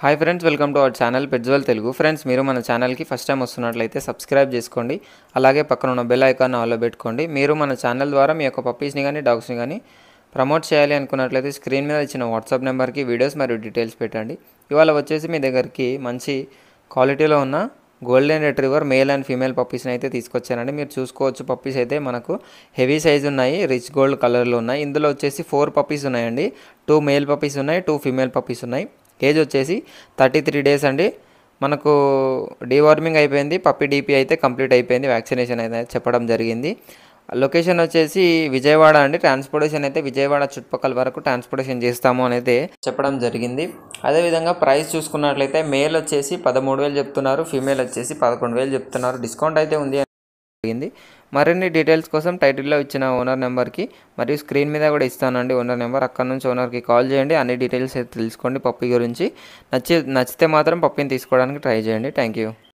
Hi friends, welcome to our channel Petzwell Telugu. Friends, మీరు మన ఛానల్కి ఫస్ట్ టైం వస్తున్నట్లయితే సబ్స్క్రైబ్ చేసుకోండి. అలాగే పక్కన ఉన్న బెల్ ఐకాన్ ఆన్లో పెట్టుకోండి. మీరు మన ఛానల్ ద్వారా మీ యొక్క పప్పీస్ని కానీ డాగ్స్ని కానీ ప్రమోట్ చేయాలి అనుకున్నట్లయితే స్క్రీన్ మీద ఇచ్చిన వాట్సాప్ నెంబర్కి వీడియోస్ మరియు డీటెయిల్స్ పెట్టండి. ఇవాళ వచ్చేసి మీ దగ్గరికి మంచి క్వాలిటీలో ఉన్న golden retriever male and female పప్పీస్ని అయితే తీసుకొచ్చానండి. మీరు చూసుకోవచ్చు, పప్పీస్ అయితే మనకు హెవీ సైజ్ ఉన్నాయి, రిచ్ గోల్డ్ కలర్లో ఉన్నాయి. ఇందులో వచ్చేసి 4 పప్పీస్ ఉన్నాయండి. 2 మేల్ పప్పీస్ ఉన్నాయి, 2 ఫీమేల్ పప్పీస్ ఉన్నాయి. ఏజ్ వచ్చేసి 33 డేస్ అండి. మనకు డీవార్మింగ్ అయిపోయింది, పప్పీ డీపీ అయితే కంప్లీట్ అయిపోయింది, వ్యాక్సినేషన్ అయితే చెప్పడం జరిగింది. లొకేషన్ వచ్చేసి విజయవాడ అండి. ట్రాన్స్పోర్టేషన్ అయితే విజయవాడ చుట్టుపక్కల వరకు ట్రాన్స్పోర్టేషన్ చేస్తాము అని అయితే చెప్పడం జరిగింది. అదేవిధంగా ప్రైస్ చూసుకున్నట్లయితే మేల్ వచ్చేసి 13,000 చెప్తున్నారు, ఫీమేల్ వచ్చేసి 11,000 చెప్తున్నారు. డిస్కౌంట్ అయితే ఉంది జరిగింది. మరిన్ని డీటెయిల్స్ కోసం టైటిల్లో ఇచ్చిన ఓనర్ నెంబర్కి మరియు స్క్రీన్ మీద కూడా ఇస్తానండి ఓనర్ నెంబర్. అక్కడ నుంచి ఓనర్కి కాల్ చేయండి, అన్ని డీటెయిల్స్ అయితే తెలుసుకోండి పప్పీ గురించి. నచ్చితే మాత్రం పప్పీని తీసుకోవడానికి ట్రై చేయండి. Thank you.